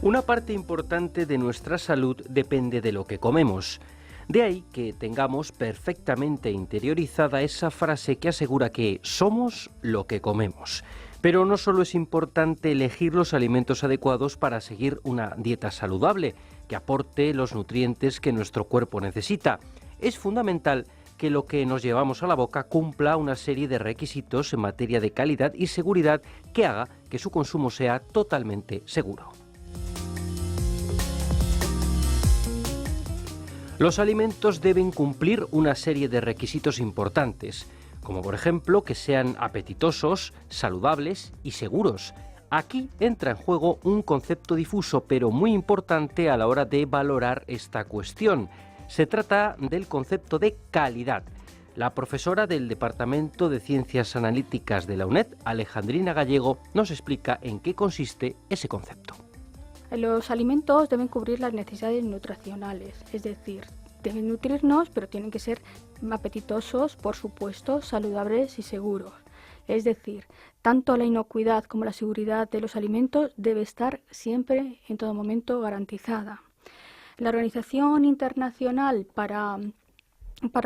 Una parte importante de nuestra salud depende de lo que comemos. De ahí que tengamos perfectamente interiorizada esa frase que asegura que somos lo que comemos. Pero no solo es importante elegir los alimentos adecuados para seguir una dieta saludable, que aporte los nutrientes que nuestro cuerpo necesita. Es fundamental que lo que nos llevamos a la boca cumpla una serie de requisitos en materia de calidad y seguridad que haga que su consumo sea totalmente seguro. Los alimentos deben cumplir una serie de requisitos importantes, como por ejemplo que sean apetitosos, saludables y seguros. Aquí entra en juego un concepto difuso pero muy importante a la hora de valorar esta cuestión. Se trata del concepto de calidad. La profesora del Departamento de Ciencias Analíticas de la UNED, Alejandrina Gallego, nos explica en qué consiste ese concepto. Los alimentos deben cubrir las necesidades nutricionales, es decir, deben nutrirnos, pero tienen que ser apetitosos, por supuesto, saludables y seguros. Es decir, tanto la inocuidad como la seguridad de los alimentos debe estar siempre, en todo momento, garantizada. La Organización Internacional para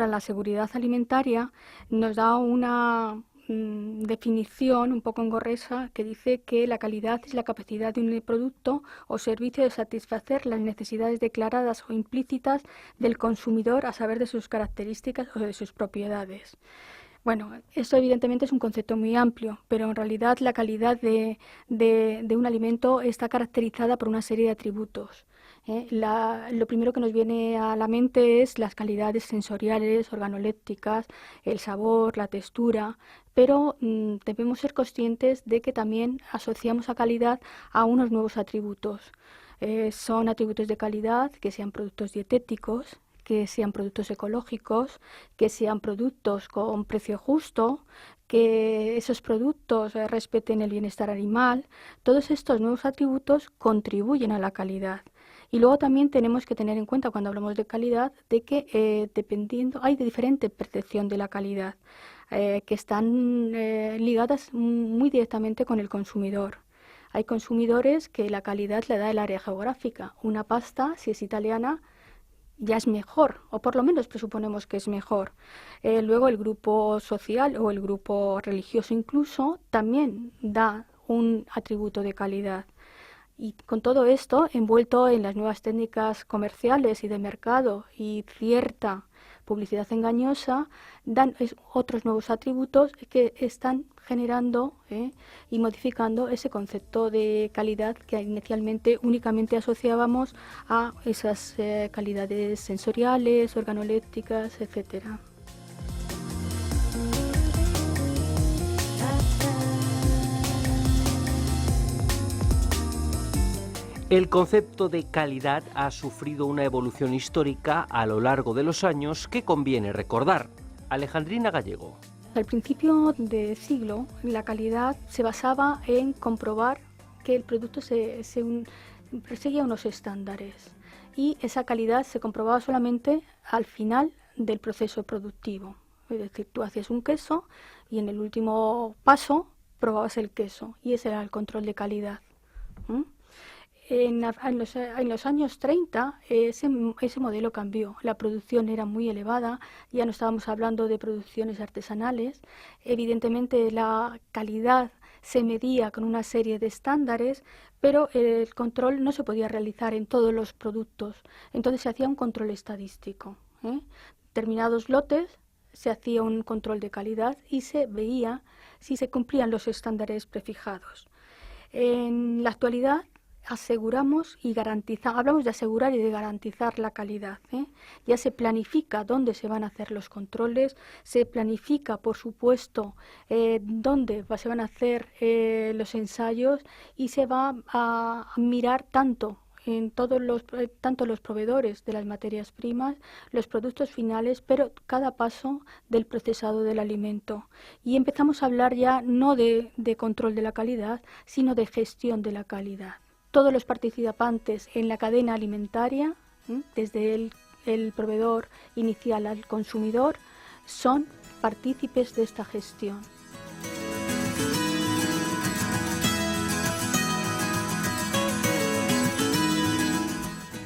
la Seguridad Alimentaria nos da una definición un poco engorrosa que dice que la calidad es la capacidad de un producto o servicio de satisfacer las necesidades declaradas o implícitas del consumidor a saber de sus características o de sus propiedades. Bueno, esto evidentemente es un concepto muy amplio, pero en realidad la calidad de un alimento está caracterizada por una serie de atributos. Lo primero que nos viene a la mente es las calidades sensoriales, organolépticas, el sabor, la textura, pero debemos ser conscientes de que también asociamos a calidad a unos nuevos atributos. Son atributos de calidad que sean productos dietéticos, que sean productos ecológicos, que sean productos con precio justo, que esos productos respeten el bienestar animal. Todos estos nuevos atributos contribuyen a la calidad. Y luego también tenemos que tener en cuenta cuando hablamos de calidad de que hay de diferente percepción de la calidad, que están ligadas muy directamente con el consumidor. Hay consumidores que la calidad le da el área geográfica. Una pasta, si es italiana, ya es mejor, o por lo menos presuponemos que es mejor. Luego el grupo social o el grupo religioso incluso también da un atributo de calidad. Y con todo esto, envuelto en las nuevas técnicas comerciales y de mercado y cierta publicidad engañosa, dan otros nuevos atributos que están generando y modificando ese concepto de calidad que inicialmente únicamente asociábamos a esas calidades sensoriales, organolépticas, etcétera. El concepto de calidad ha sufrido una evolución histórica a lo largo de los años que conviene recordar. Alejandrina Gallego. Al principio del siglo, la calidad se basaba en comprobar que el producto seguía unos estándares y esa calidad se comprobaba solamente al final del proceso productivo. Es decir, tú hacías un queso y en el último paso probabas el queso y ese era el control de calidad. En los años 30 ese modelo cambió. La producción era muy elevada, ya no estábamos hablando de producciones artesanales. Evidentemente la calidad se medía con una serie de estándares, pero el control no se podía realizar en todos los productos. Entonces se hacía un control estadístico. Determinados lotes se hacía un control de calidad y se veía si se cumplían los estándares prefijados. En la actualidad aseguramos y garantizamos, hablamos de asegurar y de garantizar la calidad. Ya se planifica dónde se van a hacer los controles, se planifica, por supuesto, dónde se van a hacer los ensayos y se va a mirar tanto los proveedores de las materias primas, los productos finales, pero cada paso del procesado del alimento. Y empezamos a hablar ya no de control de la calidad, sino de gestión de la calidad. Todos los participantes en la cadena alimentaria, desde el proveedor inicial al consumidor, son partícipes de esta gestión.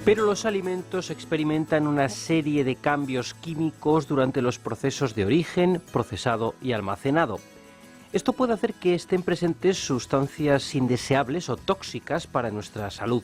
Pero los alimentos experimentan una serie de cambios químicos durante los procesos de origen, procesado y almacenado. Esto puede hacer que estén presentes sustancias indeseables o tóxicas para nuestra salud.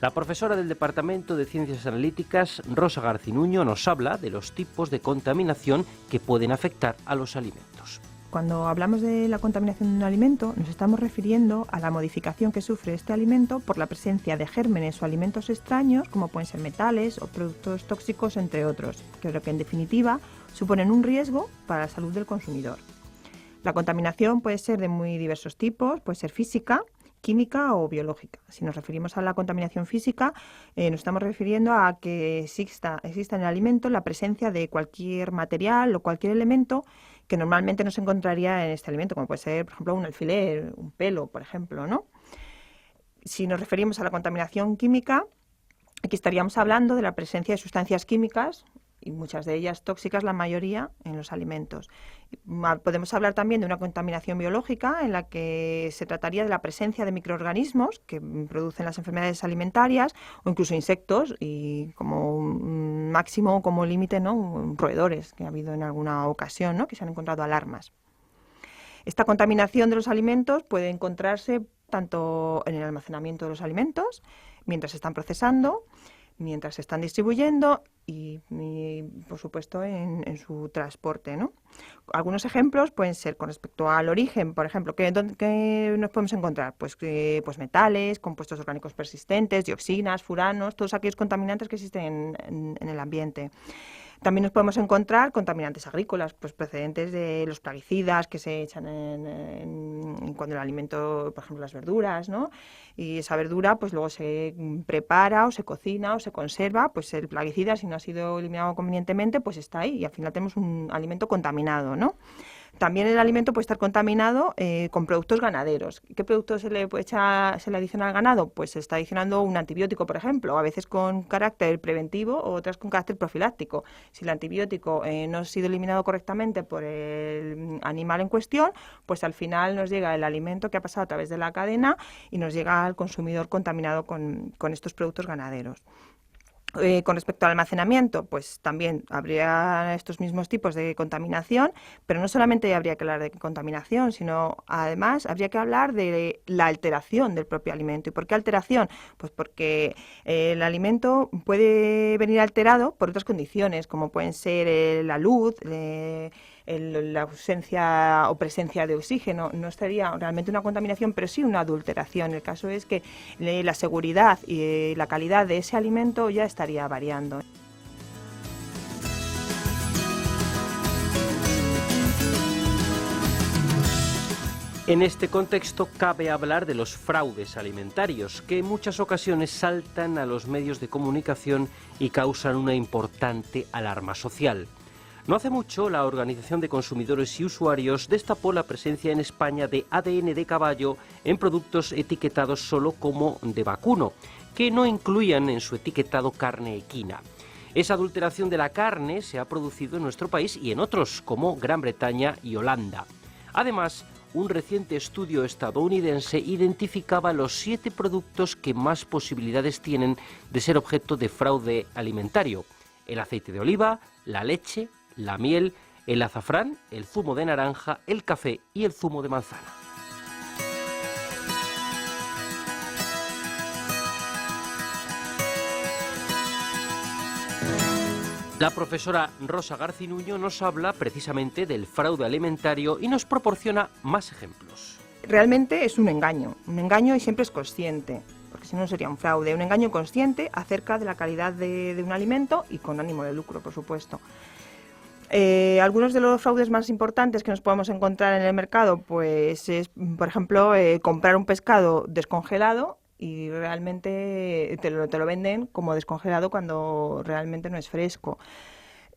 La profesora del Departamento de Ciencias Analíticas, Rosa Garcinuño, nos habla de los tipos de contaminación que pueden afectar a los alimentos. Cuando hablamos de la contaminación de un alimento, nos estamos refiriendo a la modificación que sufre este alimento por la presencia de gérmenes o alimentos extraños, como pueden ser metales o productos tóxicos, entre otros, que en definitiva suponen un riesgo para la salud del consumidor. La contaminación puede ser de muy diversos tipos, puede ser física, química o biológica. Si nos referimos a la contaminación física, nos estamos refiriendo a que exista en el alimento la presencia de cualquier material o cualquier elemento que normalmente no se encontraría en este alimento, como puede ser, por ejemplo, un alfiler, un pelo, por ejemplo, ¿no? Si nos referimos a la contaminación química, aquí estaríamos hablando de la presencia de sustancias químicas, y muchas de ellas tóxicas, la mayoría, en los alimentos. Podemos hablar también de una contaminación biológica, en la que se trataría de la presencia de microorganismos que producen las enfermedades alimentarias, o incluso insectos, y como máximo, como límite, ¿no?, roedores, que ha habido en alguna ocasión, ¿no?, que se han encontrado alarmas. Esta contaminación de los alimentos puede encontrarse tanto en el almacenamiento de los alimentos, mientras se están procesando, mientras se están distribuyendo y por supuesto, en su transporte, ¿no? Algunos ejemplos pueden ser con respecto al origen, por ejemplo, ¿qué nos podemos encontrar? Pues metales, compuestos orgánicos persistentes, dioxinas, furanos, todos aquellos contaminantes que existen en el ambiente. También nos podemos encontrar contaminantes agrícolas, pues procedentes de los plaguicidas que se echan cuando el alimento, por ejemplo, las verduras, ¿no? Y esa verdura, pues luego se prepara o se cocina o se conserva, pues el plaguicida, si no ha sido eliminado convenientemente, pues está ahí y al final tenemos un alimento contaminado, ¿no? También el alimento puede estar contaminado con productos ganaderos. ¿Qué productos se le adiciona al ganado? Pues se está adicionando un antibiótico, por ejemplo, a veces con carácter preventivo o otras con carácter profiláctico. Si el antibiótico no ha sido eliminado correctamente por el animal en cuestión, pues al final nos llega el alimento que ha pasado a través de la cadena y nos llega al consumidor contaminado con estos productos ganaderos. Con respecto al almacenamiento, pues también habría estos mismos tipos de contaminación, pero no solamente habría que hablar de contaminación, sino además habría que hablar de la alteración del propio alimento. ¿Y por qué alteración? Pues porque el alimento puede venir alterado por otras condiciones, como pueden ser la luz, la ausencia o presencia de oxígeno. No estaría realmente una contaminación, pero sí una adulteración. El caso es que la seguridad y la calidad de ese alimento ya estaría variando. En este contexto cabe hablar de los fraudes alimentarios, que en muchas ocasiones saltan a los medios de comunicación y causan una importante alarma social. No hace mucho, la Organización de Consumidores y Usuarios destapó la presencia en España de ADN de caballo en productos etiquetados solo como de vacuno, que no incluían en su etiquetado carne equina. Esa adulteración de la carne se ha producido en nuestro país y en otros, como Gran Bretaña y Holanda. Además, un reciente estudio estadounidense identificaba los 7 productos que más posibilidades tienen de ser objeto de fraude alimentario: el aceite de oliva, la leche, la miel, el azafrán, el zumo de naranja, el café y el zumo de manzana. La profesora Rosa Garcinuño nos habla precisamente del fraude alimentario y nos proporciona más ejemplos. Realmente es un engaño y siempre es consciente, porque si no sería un fraude, un engaño consciente acerca de la calidad de un alimento y con ánimo de lucro, por supuesto. Algunos de los fraudes más importantes que nos podemos encontrar en el mercado, pues es, por ejemplo, comprar un pescado descongelado y realmente te lo venden como descongelado cuando realmente no es fresco.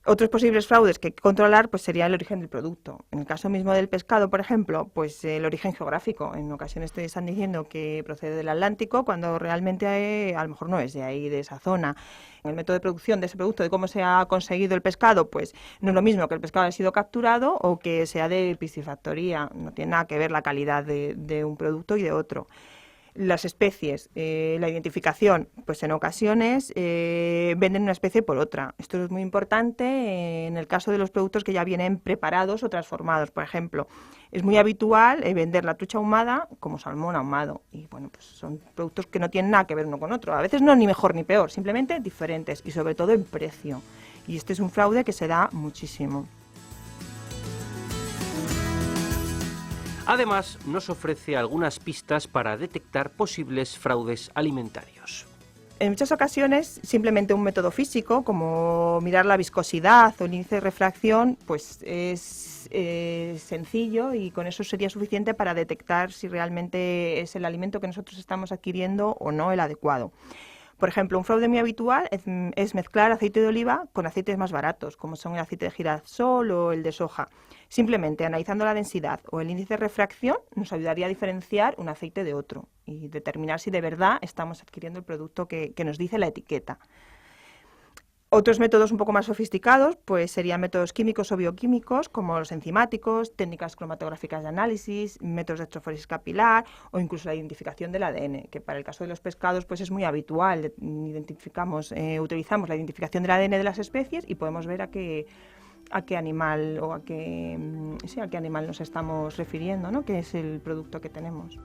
Otros posibles fraudes que hay que controlar pues sería el origen del producto. En el caso mismo del pescado, por ejemplo, pues el origen geográfico. En ocasiones te están diciendo que procede del Atlántico cuando realmente a lo mejor no es de ahí, de esa zona. El método de producción de ese producto, de cómo se ha conseguido el pescado, pues no es lo mismo que el pescado haya sido capturado o que sea de piscifactoría. No tiene nada que ver la calidad de un producto y de otro. Las especies, la identificación, pues en ocasiones venden una especie por otra. Esto es muy importante en el caso de los productos que ya vienen preparados o transformados. Por ejemplo, es muy habitual vender la trucha ahumada como salmón ahumado. Y bueno, pues son productos que no tienen nada que ver uno con otro. A veces no ni mejor ni peor, simplemente diferentes y sobre todo en precio. Y este es un fraude que se da muchísimo. Además, nos ofrece algunas pistas para detectar posibles fraudes alimentarios. En muchas ocasiones, simplemente un método físico, como mirar la viscosidad o el índice de refracción, pues es sencillo y con eso sería suficiente para detectar si realmente es el alimento que nosotros estamos adquiriendo o no el adecuado. Por ejemplo, un fraude muy habitual es mezclar aceite de oliva con aceites más baratos, como son el aceite de girasol o el de soja. Simplemente analizando la densidad o el índice de refracción nos ayudaría a diferenciar un aceite de otro y determinar si de verdad estamos adquiriendo el producto que nos dice la etiqueta. Otros métodos un poco más sofisticados pues serían métodos químicos o bioquímicos como los enzimáticos, técnicas cromatográficas de análisis, métodos de electroforesis capilar o incluso la identificación del ADN, que para el caso de los pescados pues es muy habitual. Utilizamos la identificación del ADN de las especies y podemos ver a qué animal o a qué animal nos estamos refiriendo, ¿no? Que es el producto que tenemos.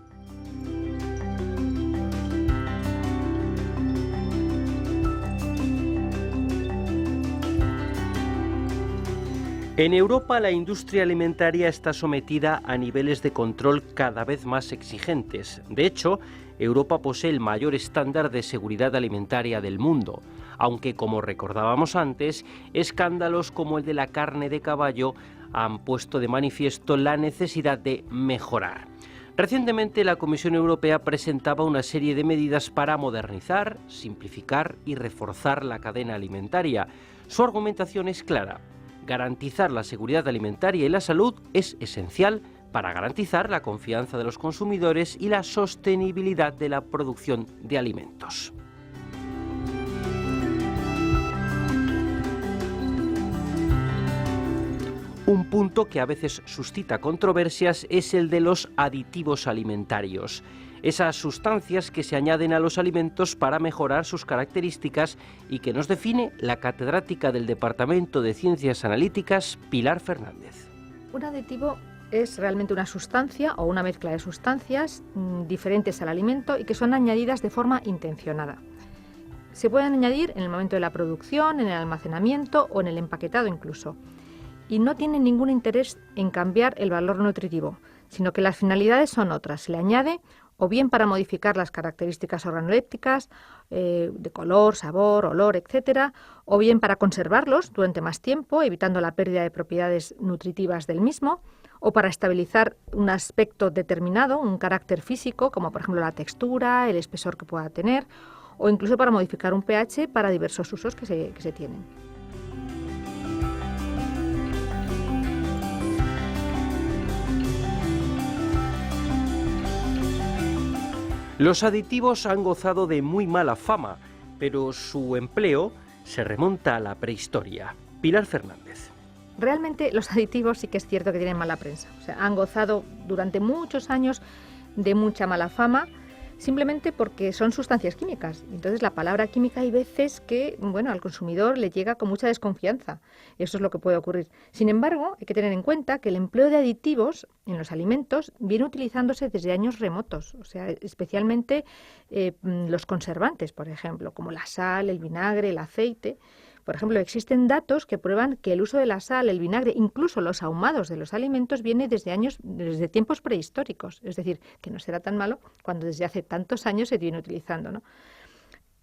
En Europa, la industria alimentaria está sometida a niveles de control cada vez más exigentes. De hecho, Europa posee el mayor estándar de seguridad alimentaria del mundo, aunque, como recordábamos antes, escándalos como el de la carne de caballo han puesto de manifiesto la necesidad de mejorar. Recientemente, la Comisión Europea presentaba una serie de medidas para modernizar, simplificar y reforzar la cadena alimentaria. Su argumentación es clara. Garantizar la seguridad alimentaria y la salud es esencial para garantizar la confianza de los consumidores y la sostenibilidad de la producción de alimentos. Un punto que a veces suscita controversias es el de los aditivos alimentarios. Esas sustancias que se añaden a los alimentos para mejorar sus características y que nos define la catedrática del Departamento de Ciencias Analíticas, Pilar Fernández. Un aditivo es realmente una sustancia o una mezcla de sustancias diferentes al alimento y que son añadidas de forma intencionada. Se pueden añadir en el momento de la producción, en el almacenamiento o en el empaquetado incluso. Y no tienen ningún interés en cambiar el valor nutritivo, sino que las finalidades son otras. Se le añade o bien para modificar las características organolépticas, de color, sabor, olor, etcétera, o bien para conservarlos durante más tiempo, evitando la pérdida de propiedades nutritivas del mismo, o para estabilizar un aspecto determinado, un carácter físico, como por ejemplo la textura, el espesor que pueda tener, o incluso para modificar un pH para diversos usos que se tienen. Los aditivos han gozado de muy mala fama, pero su empleo se remonta a la prehistoria. Pilar Fernández. Realmente los aditivos sí que es cierto que tienen mala prensa. O sea, han gozado durante muchos años de mucha mala fama, simplemente porque son sustancias químicas. Entonces la palabra química hay veces que, bueno, al consumidor le llega con mucha desconfianza. Eso es lo que puede ocurrir. Sin embargo, hay que tener en cuenta que el empleo de aditivos en los alimentos viene utilizándose desde años remotos. O sea, especialmente los conservantes, por ejemplo, como la sal, el vinagre, el aceite. Por ejemplo, existen datos que prueban que el uso de la sal, el vinagre, incluso los ahumados de los alimentos viene desde tiempos prehistóricos. Es decir, que no será tan malo cuando desde hace tantos años se viene utilizando, ¿no?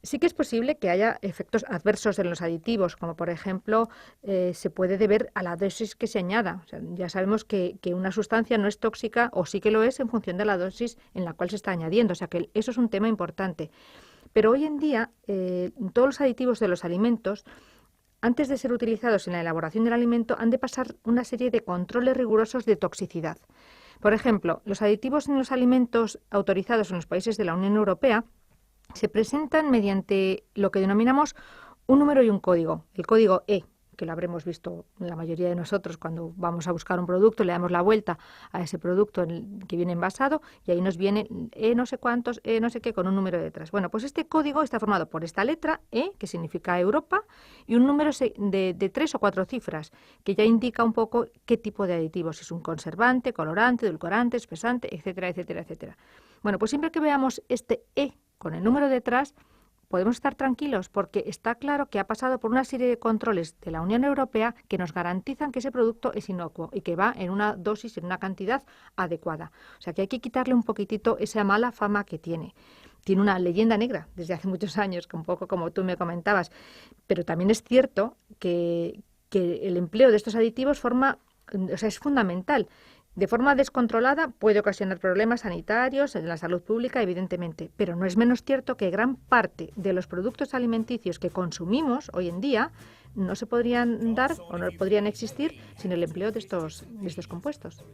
Sí que es posible que haya efectos adversos en los aditivos, como por ejemplo se puede deber a la dosis que se añada. O sea, ya sabemos que una sustancia no es tóxica o sí que lo es en función de la dosis en la cual se está añadiendo. O sea que eso es un tema importante. Pero hoy en día todos los aditivos de los alimentos, antes de ser utilizados en la elaboración del alimento, han de pasar una serie de controles rigurosos de toxicidad. Por ejemplo, los aditivos en los alimentos autorizados en los países de la Unión Europea se presentan mediante lo que denominamos un número y un código, el código E, que lo habremos visto la mayoría de nosotros cuando vamos a buscar un producto, le damos la vuelta a ese producto que viene envasado y ahí nos viene no sé cuántos, no sé qué, con un número detrás. Bueno, pues este código está formado por esta letra E, que significa Europa, y un número de 3 o 4 cifras, que ya indica un poco qué tipo de aditivos, si es un conservante, colorante, edulcorante, espesante, etcétera, etcétera, etcétera. Bueno, pues siempre que veamos este E con el número detrás, podemos estar tranquilos porque está claro que ha pasado por una serie de controles de la Unión Europea que nos garantizan que ese producto es inocuo y que va en una dosis, en una cantidad adecuada. O sea que hay que quitarle un poquitito esa mala fama que tiene. Tiene una leyenda negra desde hace muchos años, un poco como tú me comentabas, pero también es cierto que el empleo de estos aditivos es fundamental. De forma descontrolada puede ocasionar problemas sanitarios en la salud pública, evidentemente, pero no es menos cierto que gran parte de los productos alimenticios que consumimos hoy en día no se podrían dar o no podrían existir sin el empleo de estos compuestos.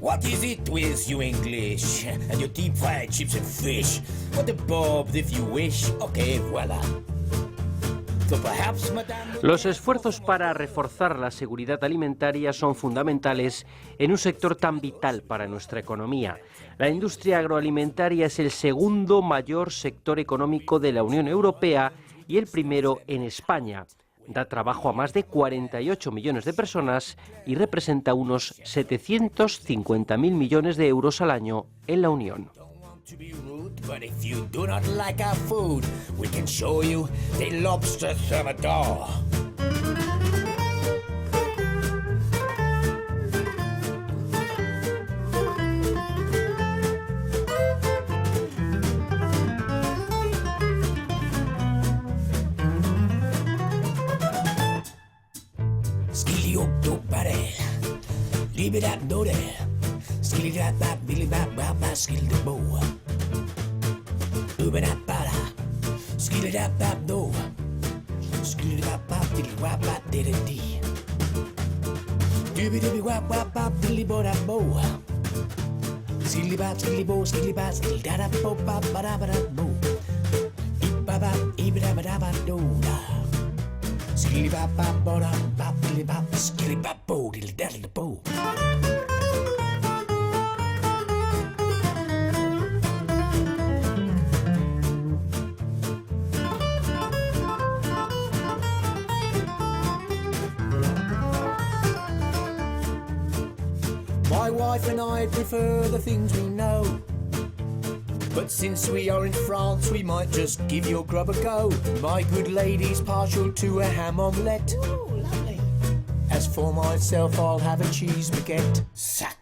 What is it with you English and your deep fried chips and fish? What the bob if you wish? Okay, voila. Los esfuerzos para reforzar la seguridad alimentaria son fundamentales en un sector tan vital para nuestra economía. La industria agroalimentaria es el segundo mayor sector económico de la Unión Europea y el primero en España. Da trabajo a más de 48 millones de personas y representa unos 750.000 millones de euros al año en la Unión. To be rude, but if you do not like our food, we can show you the lobster thermidor. Skilly-o-do-ba-de, leave-it-at-do-de, skilly-dat-bat-billy-bat-bat-bat, skilly-do-bo. Uba-dat-ba-da, skilly-dat-bat-do, skilly-dat-bat-billy-bat-bat-dee-dee-dee. Dooby-dooby-wap-wap-bop-dilly-bo-da-bo. Skilly-bat, skilly-bo, skilly-bat, skilly-da-da-bo-ba-ba-da-ba-da-bo. Eep-ba-ba, eep-da-ba-da-ba-do-da. Skilly-ba-ba-bo-da-ba-billy-bop, skilly-ba-bo-dilly-da-da-da-bo. My wife and I prefer the things we know, but since we are in France, we might just give your grub a go. My good lady's partial to a ham omelette. Ooh, lovely. As for myself, I'll have a cheese baguette. Sac